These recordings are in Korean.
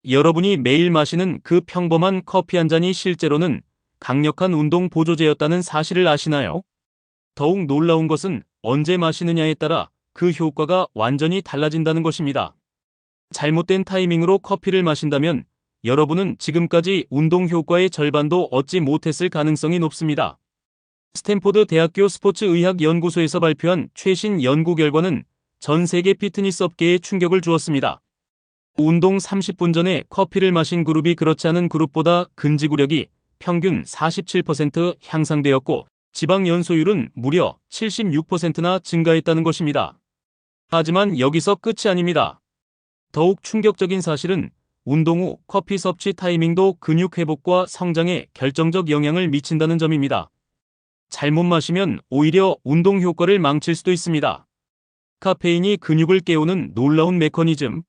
여러분이 매일 마시는 그 평범한 커피 한 잔이 실제로는 강력한 운동 보조제였다는 사실을 아시나요? 더욱 놀라운 것은 언제 마시느냐에 따라 그 효과가 완전히 달라진다는 것입니다. 잘못된 타이밍으로 커피를 마신다면 여러분은 지금까지 운동 효과의 절반도 얻지 못했을 가능성이 높습니다. 스탠포드 대학교 스포츠의학 연구소에서 발표한 최신 연구 결과는 전 세계 피트니스 업계에 충격을 주었습니다. 운동 30분 전에 커피를 마신 그룹이 그렇지 않은 그룹보다 근지구력이 평균 47% 향상되었고 지방 연소율은 무려 76%나 증가했다는 것입니다. 하지만 여기서 끝이 아닙니다. 더욱 충격적인 사실은 운동 후 커피 섭취 타이밍도 근육 회복과 성장에 결정적 영향을 미친다는 점입니다. 잘못 마시면 오히려 운동 효과를 망칠 수도 있습니다. 카페인이 근육을 깨우는 놀라운 메커니즘.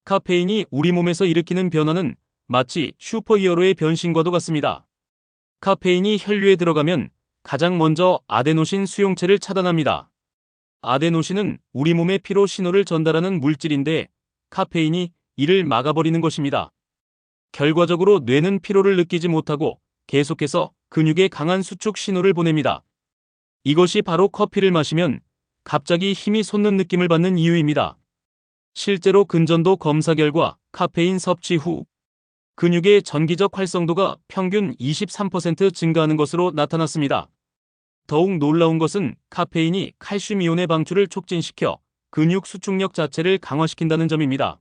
카페인이 우리 몸에서 일으키는 변화는 마치 슈퍼히어로의 변신과도 같습니다. 카페인이 혈류에 들어가면 가장 먼저 아데노신 수용체를 차단합니다. 아데노신은 우리 몸에 피로 신호를 전달하는 물질인데 카페인이 이를 막아버리는 것입니다. 결과적으로 뇌는 피로를 느끼지 못하고 계속해서 근육에 강한 수축 신호를 보냅니다. 이것이 바로 커피를 마시면 갑자기 힘이 솟는 느낌을 받는 이유입니다. 실제로 근전도 검사 결과 카페인 섭취 후 근육의 전기적 활성도가 평균 23% 증가하는 것으로 나타났습니다. 더욱 놀라운 것은 카페인이 칼슘 이온의 방출을 촉진시켜 근육 수축력 자체를 강화시킨다는 점입니다.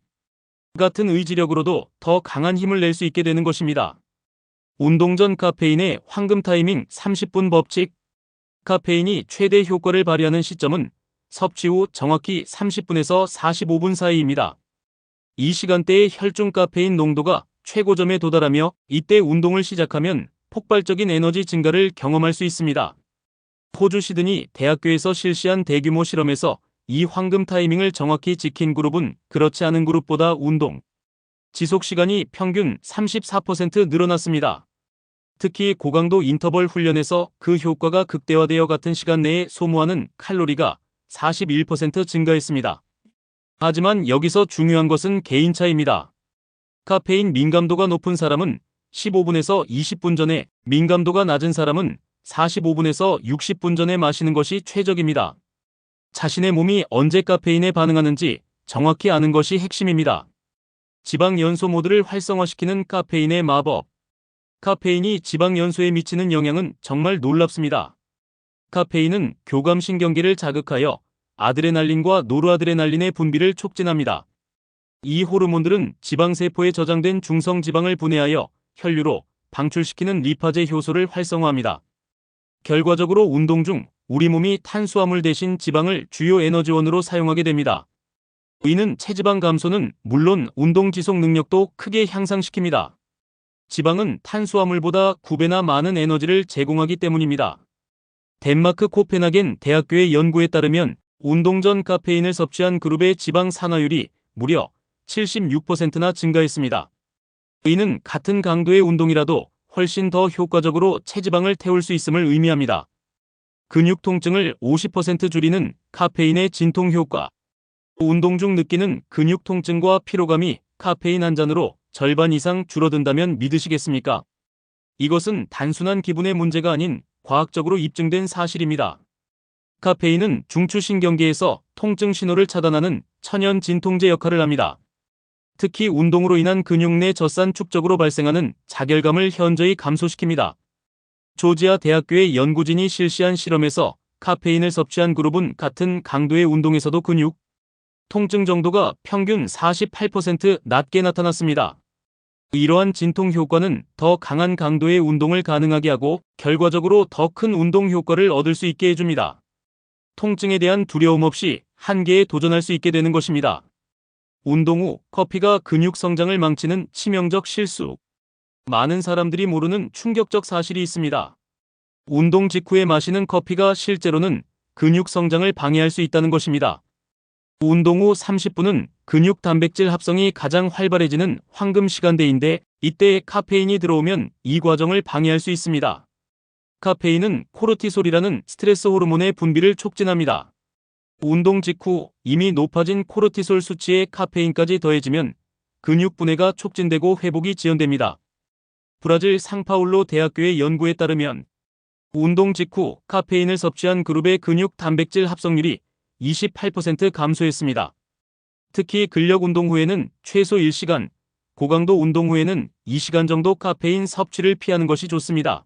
같은 의지력으로도 더 강한 힘을 낼 수 있게 되는 것입니다. 운동 전 카페인의 황금 타이밍 30분 법칙. 카페인이 최대 효과를 발휘하는 시점은 섭취 후 정확히 30분에서 45분 사이입니다. 이 시간대에 혈중 카페인 농도가 최고점에 도달하며 이때 운동을 시작하면 폭발적인 에너지 증가를 경험할 수 있습니다. 호주 시드니 대학교에서 실시한 대규모 실험에서 이 황금 타이밍을 정확히 지킨 그룹은 그렇지 않은 그룹보다 운동 지속 시간이 평균 34% 늘어났습니다. 특히 고강도 인터벌 훈련에서 그 효과가 극대화되어 같은 시간 내에 소모하는 칼로리가 41% 증가했습니다. 하지만 여기서 중요한 것은 개인차입니다. 카페인 민감도가 높은 사람은 15분에서 20분 전에, 민감도가 낮은 사람은 45분에서 60분 전에 마시는 것이 최적입니다. 자신의 몸이 언제 카페인에 반응하는지 정확히 아는 것이 핵심입니다. 지방 연소 모드를 활성화시키는 카페인의 마법. 카페인이 지방 연소에 미치는 영향은 정말 놀랍습니다. 카페인은 교감신경계를 자극하여 아드레날린과 노르아드레날린의 분비를 촉진합니다. 이 호르몬들은 지방세포에 저장된 중성지방을 분해하여 혈류로 방출시키는 리파제 효소를 활성화합니다. 결과적으로 운동 중 우리 몸이 탄수화물 대신 지방을 주요 에너지원으로 사용하게 됩니다. 이는 체지방 감소는 물론 운동 지속 능력도 크게 향상시킵니다. 지방은 탄수화물보다 9배나 많은 에너지를 제공하기 때문입니다. 덴마크 코펜하겐 대학교의 연구에 따르면 운동 전 카페인을 섭취한 그룹의 지방 산화율이 무려 76%나 증가했습니다. 이는 같은 강도의 운동이라도 훨씬 더 효과적으로 체지방을 태울 수 있음을 의미합니다. 근육 통증을 50% 줄이는 카페인의 진통 효과. 운동 중 느끼는 근육 통증과 피로감이 카페인 한 잔으로 절반 이상 줄어든다면 믿으시겠습니까? 이것은 단순한 기분의 문제가 아닌 과학적으로 입증된 사실입니다. 카페인은 중추신경계에서 통증 신호를 차단하는 천연 진통제 역할을 합니다. 특히 운동으로 인한 근육 내 젖산 축적으로 발생하는 자결감을 현저히 감소시킵니다. 조지아 대학교의 연구진이 실시한 실험에서 카페인을 섭취한 그룹은 같은 강도의 운동에서도 근육 통증 정도가 평균 48% 낮게 나타났습니다. 이러한 진통 효과는 더 강한 강도의 운동을 가능하게 하고 결과적으로 더 큰 운동 효과를 얻을 수 있게 해줍니다. 통증에 대한 두려움 없이 한계에 도전할 수 있게 되는 것입니다. 운동 후 커피가 근육 성장을 망치는 치명적 실수. 많은 사람들이 모르는 충격적 사실이 있습니다. 운동 직후에 마시는 커피가 실제로는 근육 성장을 방해할 수 있다는 것입니다. 운동 후 30분은 근육 단백질 합성이 가장 활발해지는 황금 시간대인데 이때 카페인이 들어오면 이 과정을 방해할 수 있습니다. 카페인은 코르티솔이라는 스트레스 호르몬의 분비를 촉진합니다. 운동 직후 이미 높아진 코르티솔 수치에 카페인까지 더해지면 근육 분해가 촉진되고 회복이 지연됩니다. 브라질 상파울로 대학교의 연구에 따르면 운동 직후 카페인을 섭취한 그룹의 근육 단백질 합성률이 28% 감소했습니다. 특히 근력 운동 후에는 최소 1시간, 고강도 운동 후에는 2시간 정도 카페인 섭취를 피하는 것이 좋습니다.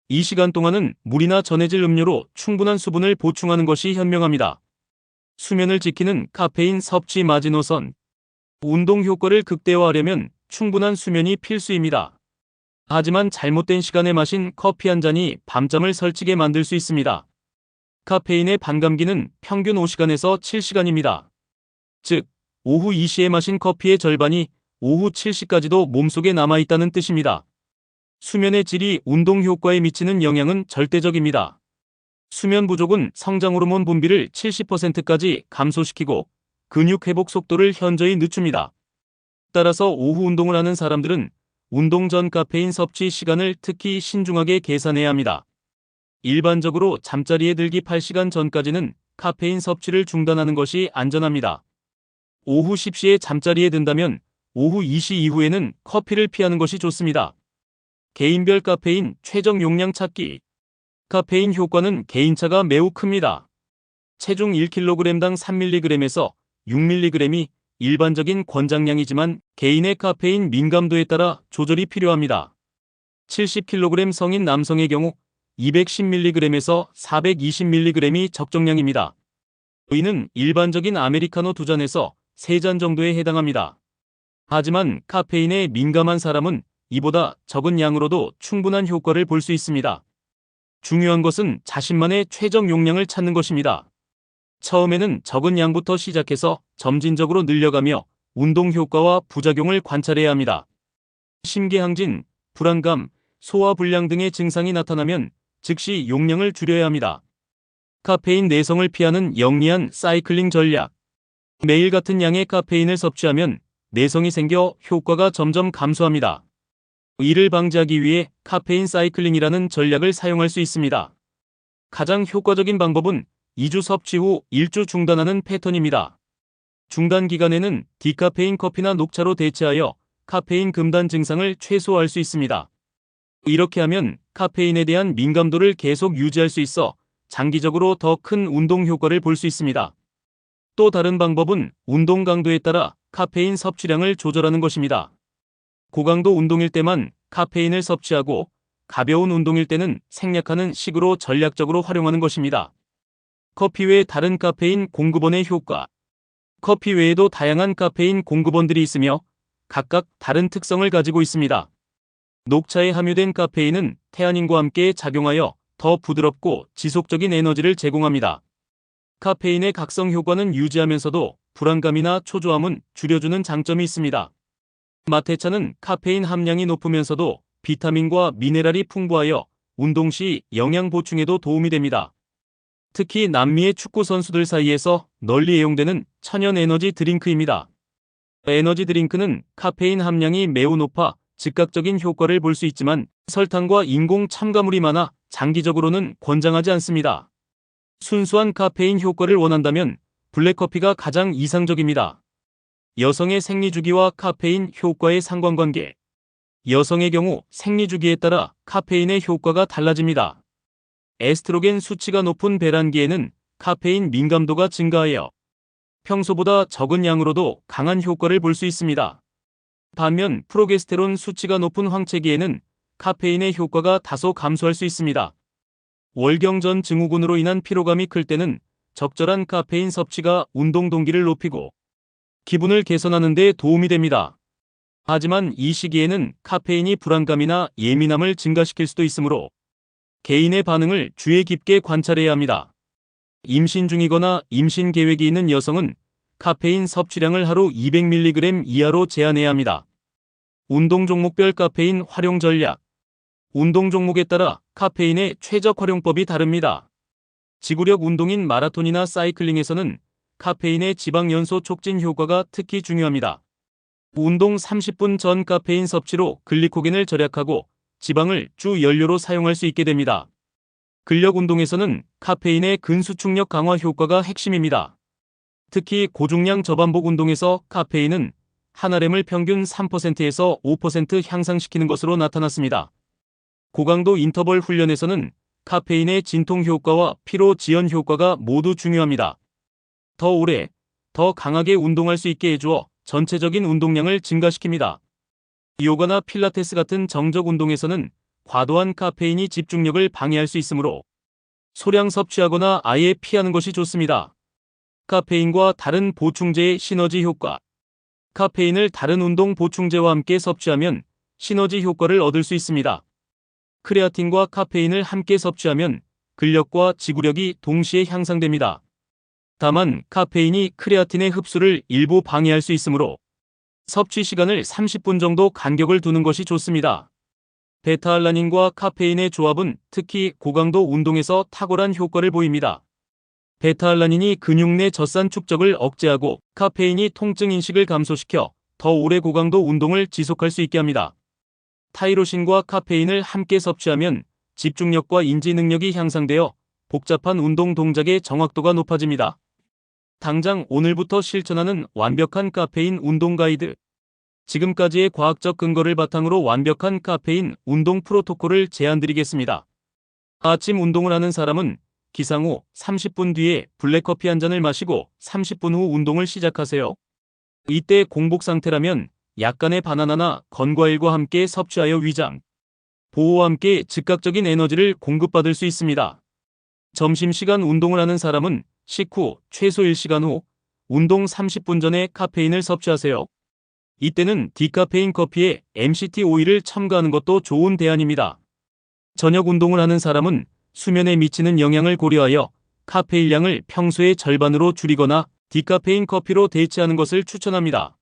이 시간 동안은 물이나 전해질 음료로 충분한 수분을 보충하는 것이 현명합니다. 수면을 지키는 카페인 섭취 마지노선. 운동 효과를 극대화하려면 충분한 수면이 필수입니다. 하지만 잘못된 시간에 마신 커피 한 잔이 밤잠을 설치게 만들 수 있습니다. 카페인의 반감기는 평균 5시간에서 7시간입니다. 즉, 오후 2시에 마신 커피의 절반이 오후 7시까지도 몸속에 남아있다는 뜻입니다. 수면의 질이 운동 효과에 미치는 영향은 절대적입니다. 수면 부족은 성장 호르몬 분비를 70%까지 감소시키고 근육 회복 속도를 현저히 늦춥니다. 따라서 오후 운동을 하는 사람들은 운동 전 카페인 섭취 시간을 특히 신중하게 계산해야 합니다. 일반적으로 잠자리에 들기 8시간 전까지는 카페인 섭취를 중단하는 것이 안전합니다. 오후 10시에 잠자리에 든다면 오후 2시 이후에는 커피를 피하는 것이 좋습니다. 개인별 카페인 최적 용량 찾기. 카페인 효과는 개인차가 매우 큽니다. 체중 1kg당 3mg에서 6mg이 일반적인 권장량이지만 개인의 카페인 민감도에 따라 조절이 필요합니다. 70kg 성인 남성의 경우 210mg에서 420mg이 적정량입니다. 이는 일반적인 아메리카노 2잔에서 3잔 정도에 해당합니다. 하지만 카페인에 민감한 사람은 이보다 적은 양으로도 충분한 효과를 볼 수 있습니다. 중요한 것은 자신만의 최적 용량을 찾는 것입니다. 처음에는 적은 양부터 시작해서 점진적으로 늘려가며 운동 효과와 부작용을 관찰해야 합니다. 심계항진, 불안감, 소화불량 등의 증상이 나타나면 즉시 용량을 줄여야 합니다. 카페인 내성을 피하는 영리한 사이클링 전략. 매일 같은 양의 카페인을 섭취하면 내성이 생겨 효과가 점점 감소합니다. 이를 방지하기 위해 카페인 사이클링이라는 전략을 사용할 수 있습니다. 가장 효과적인 방법은 2주 섭취 후 1주 중단하는 패턴입니다. 중단 기간에는 디카페인 커피나 녹차로 대체하여 카페인 금단 증상을 최소화할 수 있습니다. 이렇게 하면 카페인에 대한 민감도를 계속 유지할 수 있어 장기적으로 더 큰 운동 효과를 볼 수 있습니다. 또 다른 방법은 운동 강도에 따라 카페인 섭취량을 조절하는 것입니다. 고강도 운동일 때만 카페인을 섭취하고 가벼운 운동일 때는 생략하는 식으로 전략적으로 활용하는 것입니다. 커피 외 다른 카페인 공급원의 효과. 커피 외에도 다양한 카페인 공급원들이 있으며 각각 다른 특성을 가지고 있습니다. 녹차에 함유된 카페인은 테아닌과 함께 작용하여 더 부드럽고 지속적인 에너지를 제공합니다. 카페인의 각성 효과는 유지하면서도 불안감이나 초조함은 줄여주는 장점이 있습니다. 마테차는 카페인 함량이 높으면서도 비타민과 미네랄이 풍부하여 운동 시 영양 보충에도 도움이 됩니다. 특히 남미의 축구 선수들 사이에서 널리 애용되는 천연 에너지 드링크입니다. 에너지 드링크는 카페인 함량이 매우 높아 즉각적인 효과를 볼 수 있지만 설탕과 인공 첨가물이 많아 장기적으로는 권장하지 않습니다. 순수한 카페인 효과를 원한다면 블랙커피가 가장 이상적입니다. 여성의 생리주기와 카페인 효과의 상관관계. 여성의 경우 생리주기에 따라 카페인의 효과가 달라집니다. 에스트로겐 수치가 높은 배란기에는 카페인 민감도가 증가하여 평소보다 적은 양으로도 강한 효과를 볼 수 있습니다. 반면 프로게스테론 수치가 높은 황체기에는 카페인의 효과가 다소 감소할 수 있습니다. 월경 전 증후군으로 인한 피로감이 클 때는 적절한 카페인 섭취가 운동 동기를 높이고 기분을 개선하는 데 도움이 됩니다. 하지만 이 시기에는 카페인이 불안감이나 예민함을 증가시킬 수도 있으므로 개인의 반응을 주의 깊게 관찰해야 합니다. 임신 중이거나 임신 계획이 있는 여성은 카페인 섭취량을 하루 200mg 이하로 제한해야 합니다. 운동 종목별 카페인 활용 전략. 운동 종목에 따라 카페인의 최적 활용법이 다릅니다. 지구력 운동인 마라톤이나 사이클링에서는 카페인의 지방 연소 촉진 효과가 특히 중요합니다. 운동 30분 전 카페인 섭취로 글리코겐을 절약하고 지방을 주 연료로 사용할 수 있게 됩니다. 근력 운동에서는 카페인의 근수축력 강화 효과가 핵심입니다. 특히 고중량 저반복 운동에서 카페인은 한RM을 평균 3%에서 5% 향상시키는 것으로 나타났습니다. 고강도 인터벌 훈련에서는 카페인의 진통 효과와 피로 지연 효과가 모두 중요합니다. 더 오래, 더 강하게 운동할 수 있게 해주어 전체적인 운동량을 증가시킵니다. 요가나 필라테스 같은 정적 운동에서는 과도한 카페인이 집중력을 방해할 수 있으므로 소량 섭취하거나 아예 피하는 것이 좋습니다. 카페인과 다른 보충제의 시너지 효과. 카페인을 다른 운동 보충제와 함께 섭취하면 시너지 효과를 얻을 수 있습니다. 크레아틴과 카페인을 함께 섭취하면 근력과 지구력이 동시에 향상됩니다. 다만 카페인이 크레아틴의 흡수를 일부 방해할 수 있으므로 섭취 시간을 30분 정도 간격을 두는 것이 좋습니다. 베타알라닌과 카페인의 조합은 특히 고강도 운동에서 탁월한 효과를 보입니다. 베타알라닌이 근육 내 젖산 축적을 억제하고 카페인이 통증 인식을 감소시켜 더 오래 고강도 운동을 지속할 수 있게 합니다. 타이로신과 카페인을 함께 섭취하면 집중력과 인지 능력이 향상되어 복잡한 운동 동작의 정확도가 높아집니다. 당장 오늘부터 실천하는 완벽한 카페인 운동 가이드. 지금까지의 과학적 근거를 바탕으로 완벽한 카페인 운동 프로토콜을 제안드리겠습니다. 아침 운동을 하는 사람은 기상 후 30분 뒤에 블랙커피 한 잔을 마시고 30분 후 운동을 시작하세요. 이때 공복 상태라면 약간의 바나나나 건과일과 함께 섭취하여 위장, 보호와 함께 즉각적인 에너지를 공급받을 수 있습니다. 점심시간 운동을 하는 사람은 식후 최소 1시간 후 운동 30분 전에 카페인을 섭취하세요. 이때는 디카페인 커피에 MCT 오일을 첨가하는 것도 좋은 대안입니다. 저녁 운동을 하는 사람은 수면에 미치는 영향을 고려하여 카페인량을 평소의 절반으로 줄이거나 디카페인 커피로 대체하는 것을 추천합니다.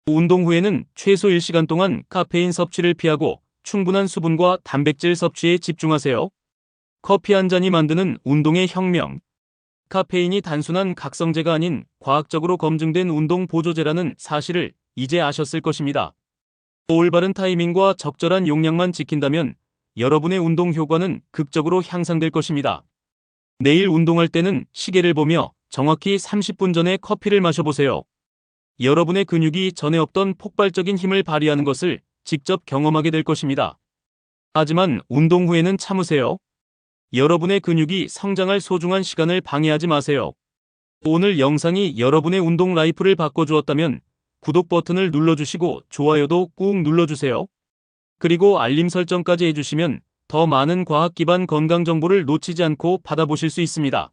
운동 후에는 최소 1시간 동안 카페인 섭취를 피하고 충분한 수분과 단백질 섭취에 집중하세요. 커피 한 잔이 만드는 운동의 혁명. 카페인이 단순한 각성제가 아닌 과학적으로 검증된 운동 보조제라는 사실을 이제 아셨을 것입니다. 올바른 타이밍과 적절한 용량만 지킨다면 여러분의 운동 효과는 극적으로 향상될 것입니다. 내일 운동할 때는 시계를 보며 정확히 30분 전에 커피를 마셔보세요. 여러분의 근육이 전에 없던 폭발적인 힘을 발휘하는 것을 직접 경험하게 될 것입니다. 하지만 운동 후에는 참으세요. 여러분의 근육이 성장할 소중한 시간을 방해하지 마세요. 오늘 영상이 여러분의 운동 라이프를 바꿔주었다면 구독 버튼을 눌러주시고 좋아요도 꾹 눌러주세요. 그리고 알림 설정까지 해주시면 더 많은 과학 기반 건강 정보를 놓치지 않고 받아보실 수 있습니다.